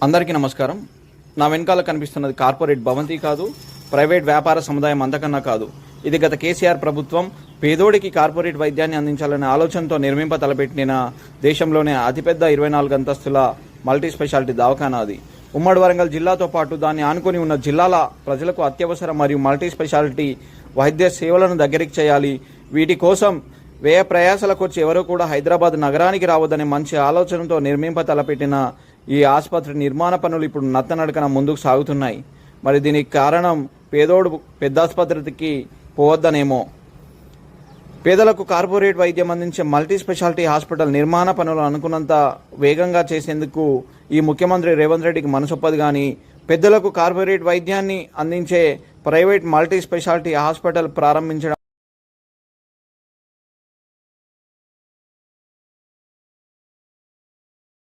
అందరికీ నమస్కారం. నా వెనకాల కనిపిస్తున్నది కార్పొరేట్ భవంతి కాదు, ప్రైవేట్ వ్యాపార సముదాయం అంతకన్నా కాదు. ఇది గత కేసీఆర్ ప్రభుత్వం పేదోడికి కార్పొరేట్ వైద్యాన్ని అందించాలనే ఆలోచనతో నిర్మింప తలపెట్టిన దేశంలోనే అతిపెద్ద 24 అంతస్తుల మల్టీ స్పెషాలిటీ దవాఖానా అది. ఉమ్మడి వరంగల్ జిల్లాతో పాటు దాన్ని ఆనుకొని ఉన్న జిల్లాల ప్రజలకు అత్యవసర మరియు మల్టీ స్పెషాలిటీ వైద్య సేవలను దగ్గరికి చేయాలి. వీటి కోసం వ్యయ ప్రయాసాలకు వచ్చి ఎవరూ కూడా హైదరాబాద్ నగరానికి రావద్దనే మంచి ఆలోచనతో నిర్మింప తలపెట్టిన ఈ ఆసుపత్రి నిర్మాణ పనులు ఇప్పుడు నత్తనడకన ముందుకు సాగుతున్నాయి. మరి దీనికి కారణం పేదోడు పెద్ద ఆసుపత్రికి పోవద్దనేమో. పేదలకు కార్పొరేట్ వైద్యం అందించే మల్టీ స్పెషాలిటీ హాస్పిటల్ నిర్మాణ పనులు అనుకున్నంత వేగంగా చేసేందుకు ఈ ముఖ్యమంత్రి రేవంత్ రెడ్డికి మనసొప్పదు. కానీ పెద్దలకు కార్పొరేట్ వైద్యాన్ని అందించే ప్రైవేట్ మల్టీ స్పెషాలిటీ హాస్పిటల్ ప్రారంభించడం